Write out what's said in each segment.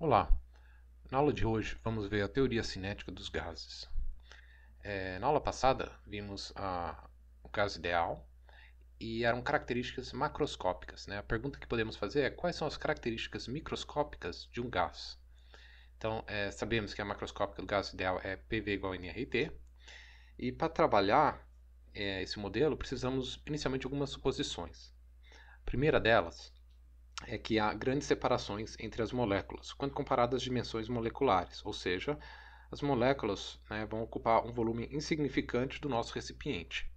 Olá, na aula de hoje vamos ver a teoria cinética dos gases. Na aula passada vimos o gás ideal e eram características macroscópicas, né? A pergunta que podemos fazer é quais são as características microscópicas de um gás. Então, sabemos que a macroscópica do gás ideal é PV igual a nRT e para trabalhar esse modelo precisamos inicialmente de algumas suposições. A primeira delas é que há grandes separações entre as moléculas, quando comparadas às dimensões moleculares, ou seja, as moléculas, né, vão ocupar um volume insignificante do nosso recipiente.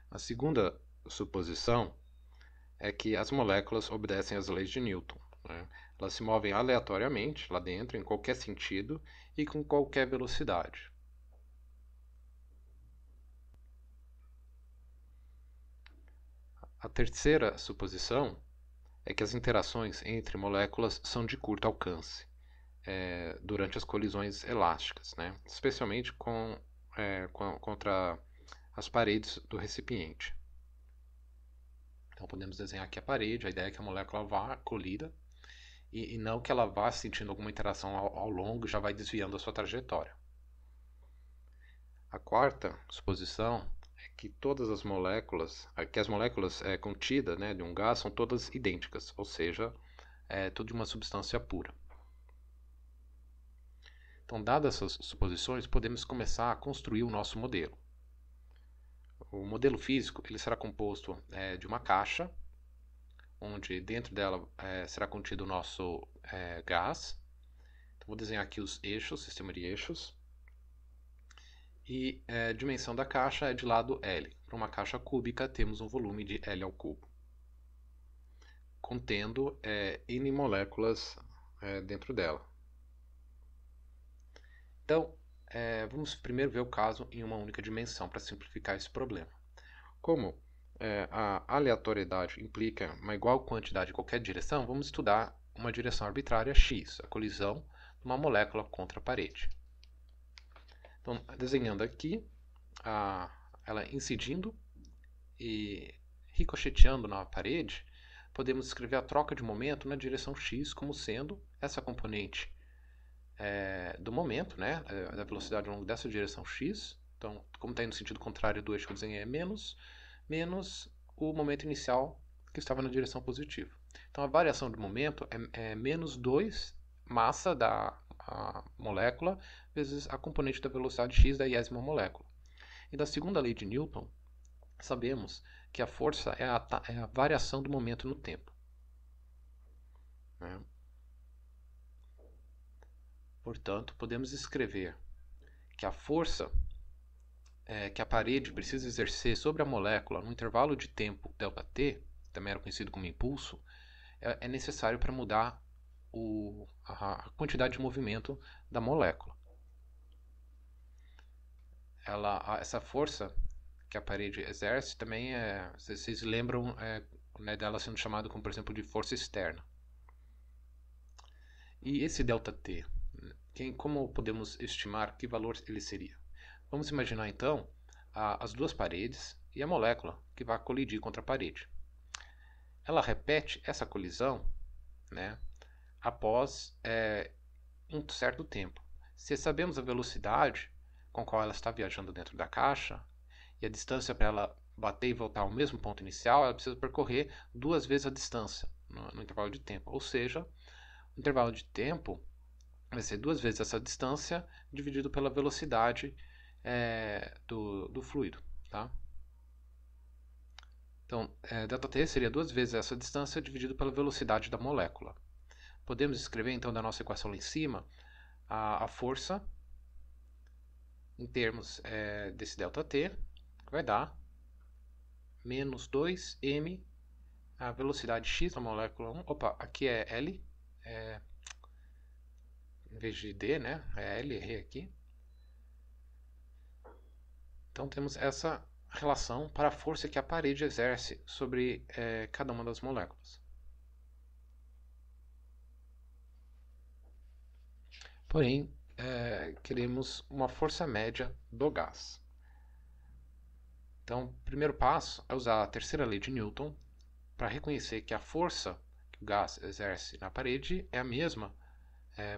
A segunda suposição é que as moléculas obedecem às leis de Newton, né? Elas se movem aleatoriamente lá dentro, em qualquer sentido e com qualquer velocidade. A terceira suposição é que as interações entre moléculas são de curto alcance durante as colisões elásticas, né? Especialmente contra as paredes do recipiente. Então podemos desenhar aqui a parede, a ideia é que a molécula vá colida e não que ela vá sentindo alguma interação ao longo e já vai desviando a sua trajetória. A quarta suposição é que todas as moléculas, que as moléculas contidas, né, de um gás são todas idênticas, ou seja, tudo de uma substância pura. Então, dadas essas suposições, podemos começar a construir o nosso modelo. O modelo físico ele será composto de uma caixa, onde dentro dela será contido o nosso gás. Então, vou desenhar aqui os eixos, sistema de eixos. E a dimensão da caixa é de lado L. Para uma caixa cúbica, temos um volume de L ao cubo, contendo N moléculas dentro dela. Então, vamos primeiro ver o caso em uma única dimensão para simplificar esse problema. Como a aleatoriedade implica uma igual quantidade em qualquer direção, vamos estudar uma direção arbitrária x, a colisão de uma molécula contra a parede. Então, desenhando aqui, ela incidindo e ricocheteando na parede, podemos escrever a troca de momento na direção x como sendo essa componente do momento, né, da velocidade ao longo dessa direção x. Então, como está indo no sentido contrário do eixo que eu desenhei, é menos o momento inicial que estava na direção positiva. Então, a variação de momento é menos 2 massa da molécula vezes a componente da velocidade x da iésima molécula. E da segunda lei de Newton, sabemos que a força é a variação do momento no tempo, né? Portanto, podemos escrever que a força que a parede precisa exercer sobre a molécula no intervalo de tempo ΔT, também era conhecido como impulso, é necessário para mudar a quantidade de movimento da molécula. Essa força que a parede exerce também vocês lembram né, dela sendo chamada como, por exemplo, de força externa. E esse ΔT, como podemos estimar que valor ele seria? Vamos imaginar então as duas paredes e a molécula que vai colidir contra a parede. Ela repete essa colisão, né, após um certo tempo. Se sabemos a velocidade com qual ela está viajando dentro da caixa e a distância para ela bater e voltar ao mesmo ponto inicial, ela precisa percorrer duas vezes a distância no intervalo de tempo. Ou seja, o intervalo de tempo vai ser duas vezes essa distância dividido pela velocidade do fluido. Tá? Então, ΔT seria duas vezes essa distância dividido pela velocidade da molécula. Podemos escrever então da nossa equação lá em cima a força em termos desse ΔT, que vai dar menos 2m a velocidade x da molécula 1. Opa, aqui é L, em vez de D, né? É L, errei aqui. Então temos essa relação para a força que a parede exerce sobre cada uma das moléculas. Porém, queremos uma força média do gás. Então, o primeiro passo é usar a terceira lei de Newton para reconhecer que a força que o gás exerce na parede é a mesma,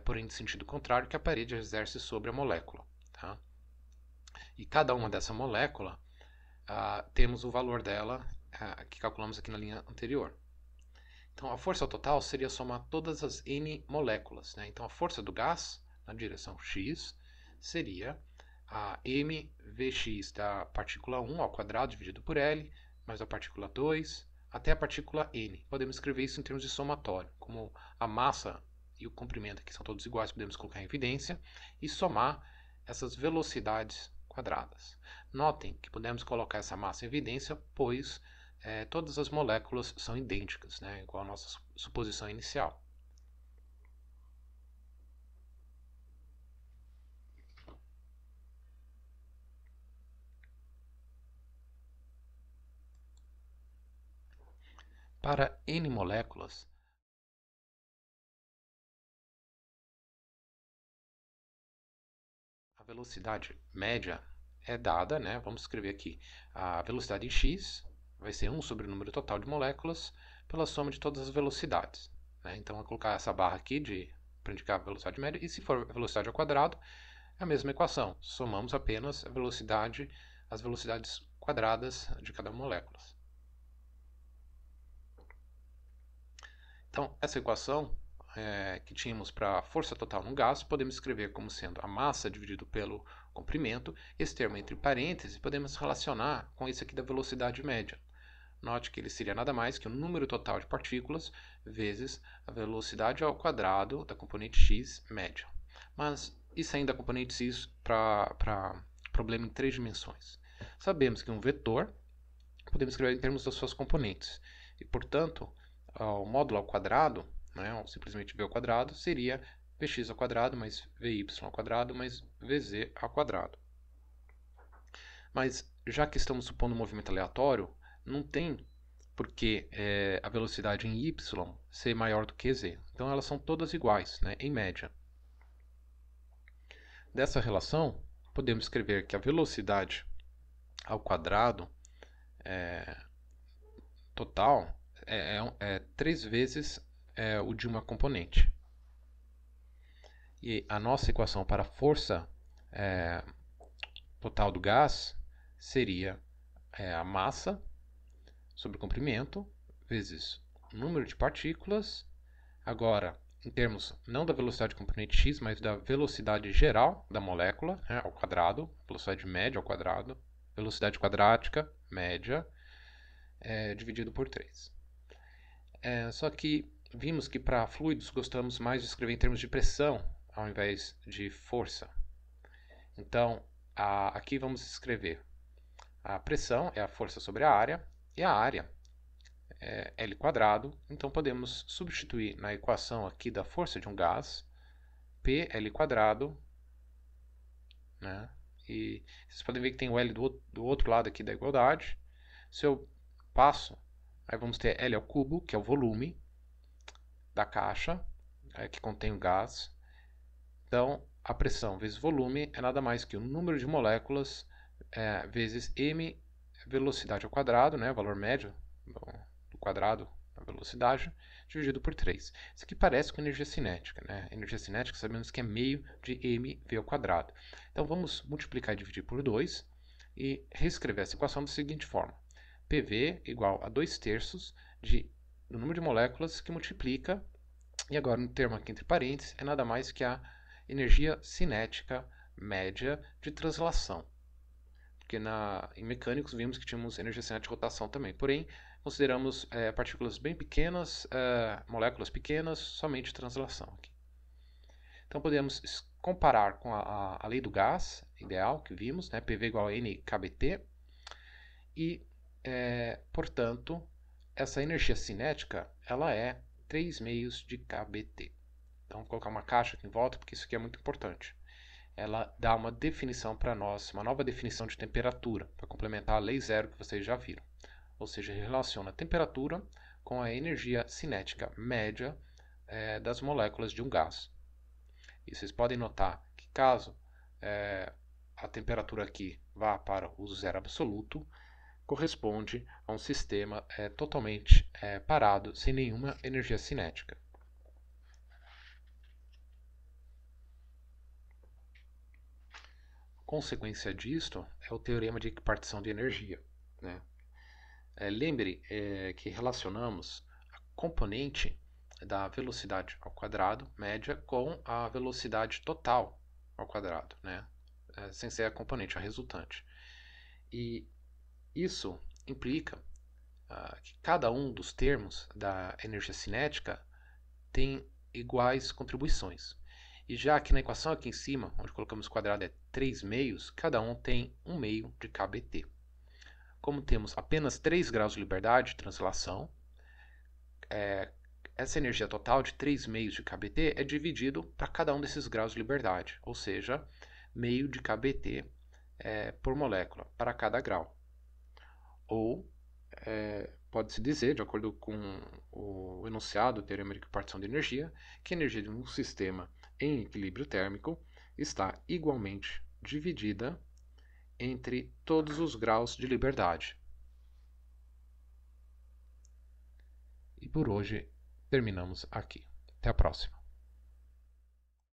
porém de sentido contrário, que a parede exerce sobre a molécula. Tá? E cada uma dessa molécula, temos o valor dela, que calculamos aqui na linha anterior. Então, a força total seria somar todas as N moléculas. Né? Então, a força do gás, na direção x, seria a mvx da partícula 1 ao quadrado dividido por L, mais a partícula 2, até a partícula N. Podemos escrever isso em termos de somatório, como a massa e o comprimento, que são todos iguais, podemos colocar em evidência, e somar essas velocidades quadradas. Notem que podemos colocar essa massa em evidência, pois todas as moléculas são idênticas, né, igual a nossa suposição inicial. Para N moléculas, a velocidade média é dada, né? Vamos escrever aqui, a velocidade em x vai ser 1 sobre o número total de moléculas pela soma de todas as velocidades. Né? Então, vou colocar essa barra aqui para indicar a velocidade média, e se for a velocidade ao quadrado, é a mesma equação. Somamos apenas a velocidade, as velocidades quadradas de cada molécula. Então, essa equação que tínhamos para a força total no gás, podemos escrever como sendo a massa dividido pelo comprimento. Esse termo entre parênteses podemos relacionar com esse aqui da velocidade média. Note que ele seria nada mais que o número total de partículas vezes a velocidade ao quadrado da componente x média. Mas e saindo da componente x para problema em 3 dimensões? Sabemos que um vetor podemos escrever em termos das suas componentes. E, portanto, o módulo ao quadrado, né, ou simplesmente v ao quadrado, seria vx ao quadrado mais vy ao quadrado mais vz ao quadrado. Mas, já que estamos supondo um movimento aleatório, não tem por que a velocidade em y ser maior do que z. Então, elas são todas iguais, né, em média. Dessa relação, podemos escrever que a velocidade ao quadrado total é 3 vezes o de uma componente. E a nossa equação para a força total do gás seria a massa sobre o comprimento vezes o número de partículas. Agora, em termos não da velocidade componente x, mas da velocidade geral da molécula, ao quadrado, velocidade média ao quadrado, velocidade quadrática média, dividido por 3. Só que vimos que para fluidos gostamos mais de escrever em termos de pressão ao invés de força. Então, aqui vamos escrever a pressão é a força sobre a área, e a área é L quadrado. Então, podemos substituir na equação aqui da força de um gás, PL quadrado, né? E vocês podem ver que tem o L do outro lado aqui da igualdade. Se eu passo, aí vamos ter L ao cubo, que é o volume da caixa que contém o gás. Então, a pressão vezes volume é nada mais que o número de moléculas vezes m velocidade ao quadrado, né, o valor médio do quadrado da velocidade, dividido por 3. Isso aqui parece com energia cinética. Né? Energia cinética sabemos que é meio de mv ao quadrado. Então, vamos multiplicar e dividir por 2 e reescrever essa equação da seguinte forma. PV igual a 2/3 do número de moléculas que multiplica, e agora no termo aqui entre parênteses, é nada mais que a energia cinética média de translação. Porque em mecânicos vimos que tínhamos energia cinética de rotação também. Porém, consideramos partículas bem pequenas, moléculas pequenas, somente translação aqui. Então, podemos comparar com a lei do gás ideal que vimos, né, PV igual a NKBT, e, portanto, essa energia cinética ela é 3 meios de kBt. Então, vou colocar uma caixa aqui em volta, porque isso aqui é muito importante. Ela dá uma definição para nós, uma nova definição de temperatura, para complementar a lei zero que vocês já viram. Ou seja, relaciona a temperatura com a energia cinética média das moléculas de um gás. E vocês podem notar que caso a temperatura aqui vá para o zero absoluto, corresponde a um sistema totalmente parado, sem nenhuma energia cinética. Consequência disto é o teorema de equipartição de energia, né? Lembre que relacionamos a componente da velocidade ao quadrado média com a velocidade total ao quadrado, né? Sem ser a componente, a resultante. E isso implica que cada um dos termos da energia cinética tem iguais contribuições. E já que na equação aqui em cima, onde colocamos o quadrado é 3 meios, cada um tem 1 meio de kBt. Como temos apenas 3 graus de liberdade de translação, essa energia total de 3 meios de kBt é dividido para cada um desses graus de liberdade, ou seja, meio de kBt por molécula para cada grau. Ou pode-se dizer, de acordo com o enunciado do teorema de equipartição de energia, que a energia de um sistema em equilíbrio térmico está igualmente dividida entre todos os graus de liberdade. E por hoje terminamos aqui. Até a próxima.